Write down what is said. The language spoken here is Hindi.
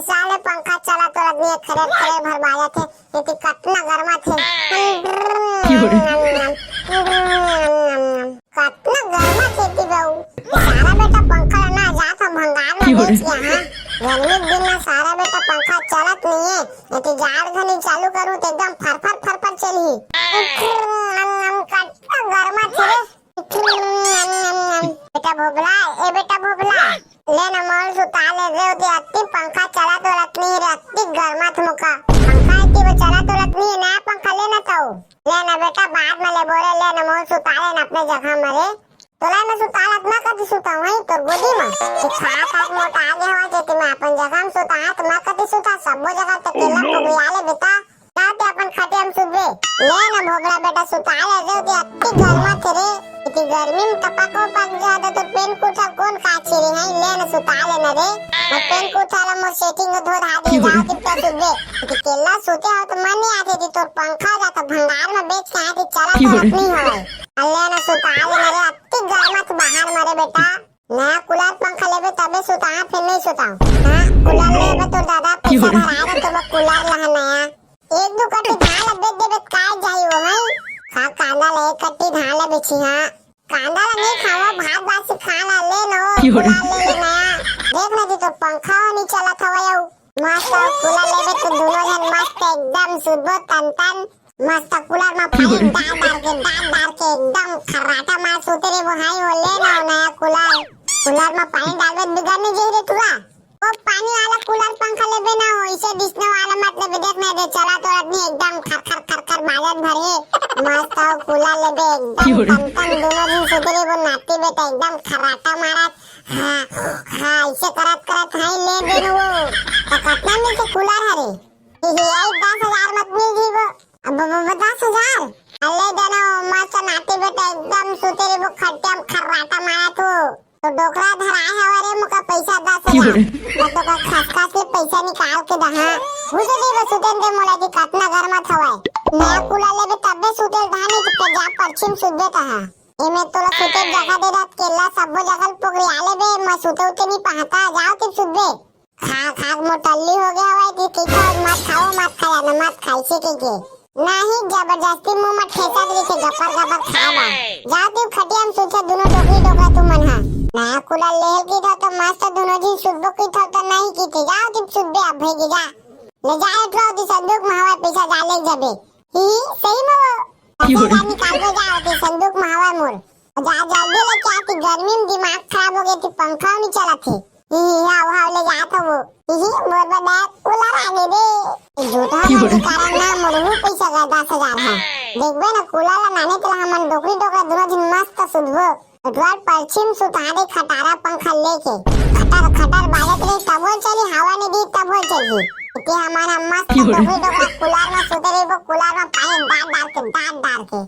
साले पंखा चला तो आदमी खरे खरे भरवाया थे इतनी कतना गर्मा थे कतना गर्मा थे ती बहू सारा बेटा पंखा ना जा था भंगार में बेच गया हां गर्मी दिन में सारा बेटा पंखा चलत नहीं है इतनी जाड़ घनी चालू करूं तो एकदम फरफर चली कतना गर्मा थे बेटा भोगला ए बेटा भोगला ले ना मोल सुता ले रे उते अत्ती पंखा चला तो रखनी है अत्ती गर्मा थमुका पंखा इतनी वो चला तो रखनी है नया पंखा लेना तो ले ना बेटा बाद में ले बोले ले ना मोल सुता ले ना अपने जगह मरे तोला में सुता लग ना कदी सुता वही तो गोदी में खा मोटा आगे हो जेती मैं अपन जगह में सुता तो मैं कदी सुता सब जगह तो केला पगुया ले बेटा जाते अपन खटे हम सुबे ले ना भोगला बेटा सुता ले रे उते अत्ती गर्मा थे इतनी गर्मी में कपा पक जाता तो पेन कुठा कौन काची रे है ले ना सुता ले ना रे मैं पेन कुठा ला मोर सेटिंग धो धा दे जाओ कि पे सुबे कि केला सोते हो तो मन नहीं आती थी तो पंखा जाता भंगार में बेच के आती चला तो नहीं होए ले ना सुता ले ना रे अत्ती गर्मा तो बाहर मरे बेटा नया कूलर पंखा लेबे तबे सुता फिर नहीं सुताऊं हां कूलर लेबे तो दादा पैसा भरा दे तो कूलर ला नया एक दो कट्टी धान बेच देबे काय जाई हो है खा कांदा ले कट्टी धान ले बेची हां कांदा ला नहीं खाओ भात बासी खाना ले लो कूलर ले नया देख ना जी तो पंखा नहीं चला था वयो मस्त कूलर लेबे तो दोनों जन मस्त एकदम सुबह तन मस्त कूलर में पानी डाल के एकदम खर्राटा मार सोते रे वो हाई हो ले ना नया कूलर में पानी डालबे बिगड़ने जाई रे तुरा वो पानी वाला कूलर पंखा लेबे ना हो इसे बिसने वाला मतलब देख ना दे चला तो आदमी एकदम खर बाजन भरे मस्त कूलर लेबे एकदम तन दोनों दिन सोते रे वो नाती बेटा एकदम खर्राटा मारत हां इसे करत हाई ले दे वो तो कितना में से कूलर हरे ये 10,000 मत मिल जी वो अब 10,000 अल्ले देना मस्त नाती बेटा एकदम सोते रे वो खट्टे में खर्राटा मारत हो तो डोकरा धराए है अरे मुका पैसा 10,000 मैं तो का खास के पैसा निकाल के दहा बुझे दे बस उतन दे मोला की कितना गर्मा थवाए नया कूलर लेबे तबे सुते धाने के पंजाब पश्चिम सुबे कहा एमे तोला सुते जगह दे रात केला सब जगह पोगरी आले बे मैं सुते उते नहीं पाता जाओ कि सुबे खा मोटल्ली हो गया है कि मत खाओ ना मत खाई से के नहीं जबरदस्ती मुंह में ठेसा दे के गपर खावा जाओ तू खटिया में सुते दोनों डोकरा तू मन हा नया कूलर ले की था तो मस्त दोनों दिन सुबह की था तो नहीं की थी जाओ कि सुबह अब भेजी जा ले जाए तो दी संदूक में हवा पैसा डाले जबे ही सही में पैसा निकाल के जाओ दी संदूक में हवा मोर जा जल्दी ले क्या थी गर्मी में दिमाग खराब हो गई थी पंखा नहीं चला थी ही हवा ले जा था वो ही मोर बड़ा कूलर आ गए रे झूठा के कारण ना मोर पैसा का 10,000 है देखबे ना कूलर लाने के लिए हमन डोकरा दोनों दिन मस्त सुबह द्वार पश्चिम सुतारे खटारा पंखा लेके खटर बाजत रही तब चली हवा नहीं दी तब चली इतने हमारा मस्त डोकरा कूलर में सुते रही वो कूलर में पानी डाल के